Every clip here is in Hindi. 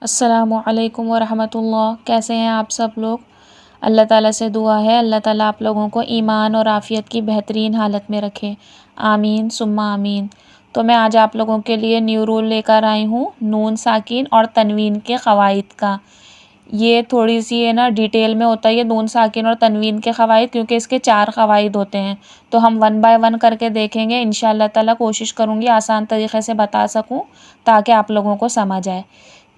अस्सलामुअलैकुम वरहमतुल्लाह। कैसे हैं आप सब लोग। अल्लाह ताला से दुआ है अल्लाह ताला आप लोगों को ईमान और आफ़ियत की बेहतरीन हालत में रखे। आमीन सुम्मा आमीन। तो मैं आज आप लोगों के लिए न्यू रूल लेकर आई हूँ नून साकिन और तनवीन के क़वाइद का। ये थोड़ी सी है ना डिटेल में होता है ये नून साकिन और तनवीन के क़वाइद, क्योंकि इसके 4 क़वाइद होते हैं। तो हम 1 बाय 1 करके देखेंगे इंशाअल्लाह ताला। कोशिश करूँगी आसान तरीक़े से बता सकूँ ताकि आप लोगों को समझ आए।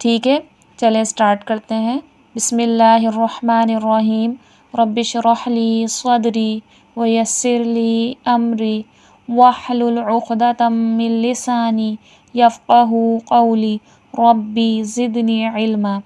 ठीक है, चलें स्टार्ट करते हैं। बिस्मिल्लाहिर्रहमानिर्रहीम। रब्बिशरह ली सदरी वयस्सिर ली अमरी वहलुल उक़दतम मिन लिसानी यफ़क़हू क़ौली रब्बी ज़िदनी इल्मा।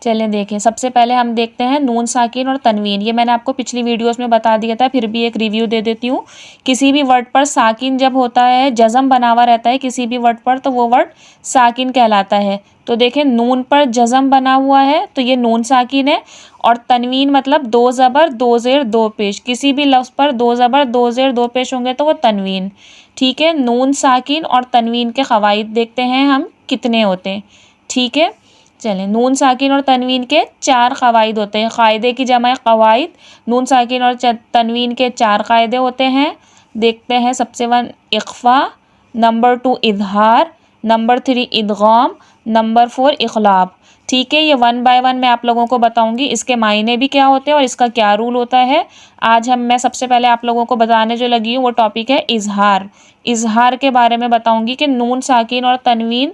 चलें देखें, सबसे पहले हम देखते हैं नून साकिन और तनवीन। ये मैंने आपको पिछली वीडियोस में बता दिया था, फिर भी एक रिव्यू दे देती हूँ। किसी भी वर्ड पर साकिन जब होता है, जज़म बना हुआ रहता है किसी भी वर्ड पर, तो वो वर्ड साकिन कहलाता है। तो देखें, नून पर जज़म बना हुआ है तो ये नून साकिन है। और तनवीन मतलब 2 ज़बर 2 ज़ेर 2 पेश, किसी भी लफ्ज़ पर 2 ज़बर 2 ज़ेर 2 पेश होंगे तो वो तनवीन। ठीक है, नून साकिन और तनवीन के क़वाइद देखते हैं हम कितने होते हैं। ठीक है, चलें। नून साकिन और तनवीन के 4 क़वाइद होते हैं। क़ायदे की जमा है क़वाइद। नून साकिन और तनवीन के 4 क़ायदे होते हैं। देखते हैं। सबसे 1 इख़्फ़ा, नंबर 2 इज़हार, नंबर 3 इदग़ाम, नंबर 4 इख़लाब। ठीक है, ये 1 बाय 1 मैं आप लोगों को बताऊंगी इसके मायने भी क्या होते हैं और इसका क्या रूल होता है। आज मैं सबसे पहले आप लोगों को बताने जो लगी हूँ वो टॉपिक है इज़हार। इज़हार के बारे में बताऊंगी कि नून साकिन और तनवीन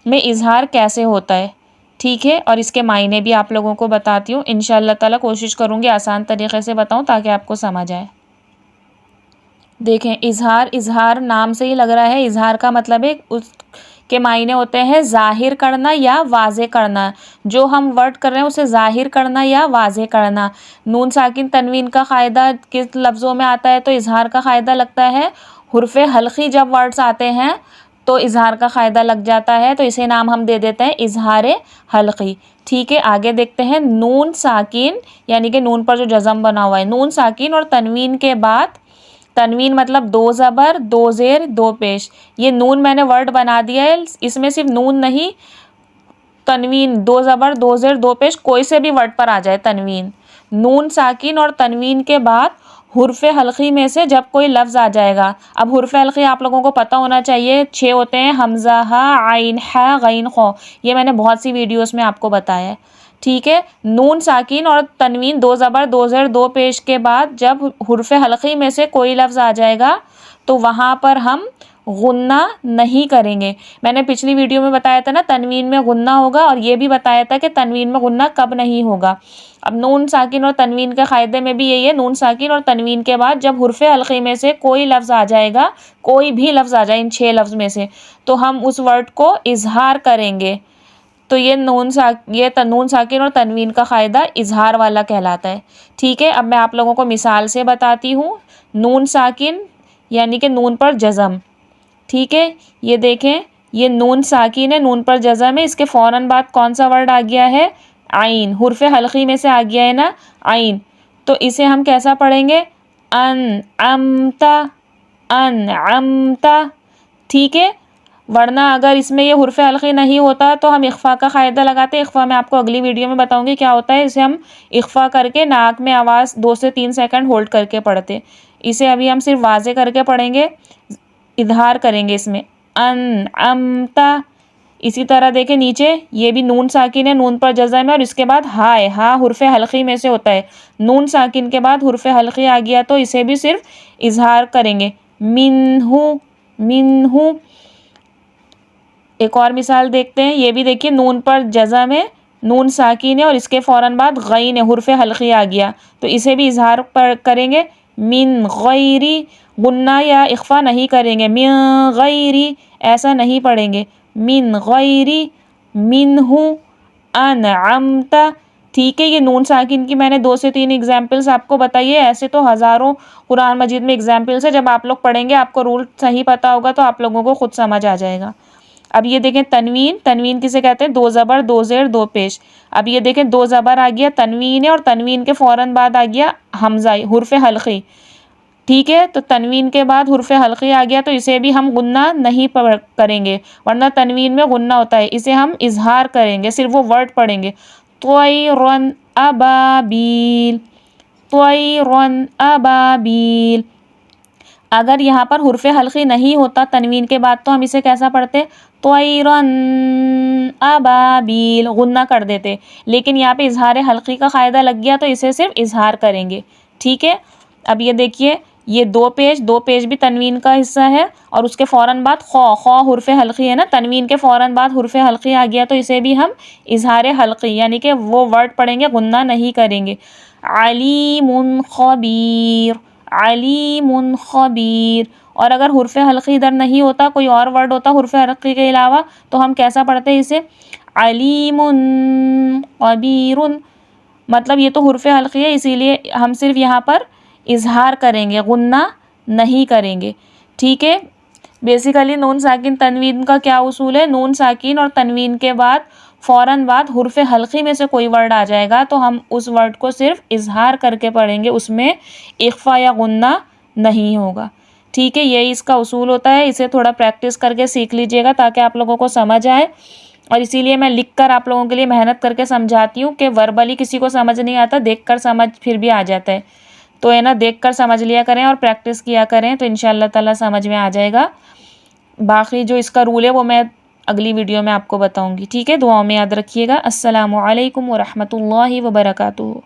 में इज़हार कैसे होता है। ठीक है, और इसके मायने भी आप लोगों को बताती हूँ। इंशाअल्लाह ताला कोशिश करूँगी आसान तरीक़े से बताऊँ ताकि आपको समझ आए। देखें, इज़हार, इज़हार नाम से ही लग रहा है। इज़हार का मतलब है उसके मायने होते हैं ज़ाहिर करना या वाज़े करना। जो हम वर्ड कर रहे हैं उसे ज़ाहिर करना या वाज़े करना। नून साकिन तनवीन का क़ायदा किस लफ्ज़ों में आता है तो इज़हार का क़ायदा लगता है हुर्फ़ हल्क़ी। जब वर्ड्स आते हैं तो इज़हार का क़ायदा लग जाता है, तो इसे नाम हम दे देते हैं इज़हार हल्क़ी। ठीक है, आगे देखते हैं। नून साकिन यानी कि नून पर जो जज़म बना हुआ है, नून साकिन और तनवीन के बाद, तनवीन मतलब 2 ज़बर 2 ज़ेर 2 पेश। ये नून मैंने वर्ड बना दिया है, इसमें सिर्फ नून नहीं, तनवीन 2 ज़बर 2 ज़ेर 2 पेश कोई से भी वर्ड पर आ जाए तनवीन। नून साकिन और तनवीन के बाद हुर्फ़ हल्क़ी में से जब कोई लफ्ज़ आ जाएगा। अब हुर्फ़ हल्क़ी आप लोगों को पता होना चाहिए 6 होते हैं। हमज़ा, हा, आइन, हा, गैन, ख़ौ। ये मैंने बहुत सी वीडियोस में आपको बताया है। ठीक है, नून साकिन और तनवीन 2 ज़बर 2 ज़ेर 2 पेश के बाद जब हुर्फ़ हल्क़ी में से कोई लफ्ज़ आ जाएगा तो वहाँ पर हम गुन्ना नहीं करेंगे। मैंने पिछली वीडियो में बताया था ना तनवीन में गुन्ना होगा, और ये भी बताया था कि तनवीन में गुन्ना कब नहीं होगा। अब नून साकिन और तनवीन के क़ायदे में भी यही है। नून साकिन और तनवीन के बाद जब हुर्फ़ हल्क़ी में से कोई लफ्ज़ आ जाएगा, कोई भी लफ्ज़ आ जाए इन 6 लफ्ज़ में से, तो हम उस वर्ड को इज़हार करेंगे। तो ये नून साकिन और तनवीन का क़ायदा इज़हार वाला कहलाता है। ठीक है, अब मैं आप लोगों को मिसाल से बताती हूँ। नून साकिन यानी कि नून पर जज़म। ठीक है, ये देखें, ये नून साकिन है, नून पर जज़म है। इसके फ़ौरन बाद कौन सा वर्ड आ गया है? आइन। हुर्फ़ हल्क़ी में से आ गया है ना आइन, तो इसे हम कैसा पढ़ेंगे? अन अमता, अन अमता। ठीक है, वरना अगर इसमें ये हुर्फ़ हल्क़ी नहीं होता तो हम इख़्फ़ा का क़ायदा लगाते। इख़्फ़ा मैं आपको अगली वीडियो में बताऊंगी क्या होता है। इसे हम इख़्फ़ा करके नाक में आवाज़ 2 से 3 सेकंड होल्ड करके पढ़ते। इसे अभी हम सिर्फ वाज़े करके पढ़ेंगे, इज़हार करेंगे इसमें, अन अमता। इसी तरह देखें नीचे, ये भी नून साकिन है, नून पर जज़म है, और इसके बाद हा है। हा हुर्फ़ हल्क़ी में से होता है। नून साकिन के बाद हुर्फ़ हल्क़ी आ गया तो इसे भी सिर्फ इज़हार करेंगे। मिन्हु, मिन्हु। एक और मिसाल देखते हैं। ये भी देखिए, नून पर जज़म है, नून साकिन है, और इसके फ़ौरन बाद गैन है, हुर्फ़ हल्क़ी आ गया, तो इसे भी इज़हार करेंगे। मिन गैरी, गुन्ना या इख़्फ़ा नहीं करेंगे। मिन गैरी ऐसा नहीं पढ़ेंगे। मिन गैरी मिन्हु अनअमता। ठीक है, ये नून साकिन की मैंने 2 से 3 एग्जाम्पल्स आपको बताई है। ऐसे तो हज़ारों कुरान मजीद में एग्जाम्पल्स है। जब आप लोग पढ़ेंगे आपको रूल सही पता होगा तो आप लोगों को खुद समझ आ जाएगा। अब ये देखें तनवीन, तनवीन किसे कहते हैं? 2 ज़बर 2 ज़ेर 2 पेश। अब ये देखें 2 ज़बर आ गया, तनवीन है, और तनवीन के फ़ौरन बाद आ गया हमज़ा, हुर्फ़ हल्क़ी। ठीक है। तो तनवीन के बाद हुर्फ हल्की आ गया तो इसे भी हम गुन्ना नहीं करेंगे, वरना तनवीन में गुन्ना होता है। इसे हम इजहार करेंगे, सिर्फ वो वर्ड पढ़ेंगे। त्वयरन अबाबील, त्वयरन अबाबील। अगर यहाँ पर हुर्फ हल्की नहीं होता तनवीन के बाद तो हम इसे कैसा पढ़ते, त्वयरन अबाबील, गुन्ना कर देते। लेकिन यहाँ पे इजहार हल्की का क़ायदा लग गया तो इसे सिर्फ इजहार करेंगे। ठीक है। अब ये देखिए, ये दो पेज भी तनवीन का हिस्सा है और उसके फ़ौरन बाद खौ हुर्फ हल्की है ना, तनवीन के फ़ौरन बाद हुर्फ हल्की आ गया तो इसे भी हम इजहार हल्की यानी कि वो वर्ड पढ़ेंगे, गुन्ना नहीं करेंगे। अलीमुन खबीर, अलीमुन खबीर। और अगर हुर्फ हल्की इधर नहीं होता, कोई और वर्ड होता हुर्फ हल्की के अलावा, तो हम कैसा पढ़ते हैं इसे, अलीमुन खबीरुन। मतलब ये तो हुर्फ हल्की है, इसीलिए हम सिर्फ यहाँ पर इजहार करेंगे, गुन्ना नहीं करेंगे। ठीक है। बेसिकली नून साकिन तनवीन का क्या उसूल है, नून साकिन और तनवीन के बाद फ़ौरन बाद हुर्फ हल्की में से कोई वर्ड आ जाएगा तो हम उस वर्ड को सिर्फ इजहार करके पढ़ेंगे, उसमें इख्फा या गुन्ना नहीं होगा। ठीक है। यही इसका उसूल होता है। इसे थोड़ा प्रैक्टिस करके सीख लीजिएगा ताकि आप लोगों को समझ आए। और इसीलिए मैं लिखकर आप लोगों के लिए मेहनत करके समझाती हूँ कि वर्बली किसी को समझ नहीं आता, देखकर समझ फिर भी आ जाता है। तो है ना, देखकर समझ लिया करें और प्रैक्टिस किया करें तो इंशाअल्लाह ताला समझ में आ जाएगा। बाकी जो इसका रूल है वो मैं अगली वीडियो में आपको बताऊंगी। ठीक है। दुआओं में याद रखिएगा। अस्सलामु अलैकुम व रहमतुल्लाहि व बरकातुहू।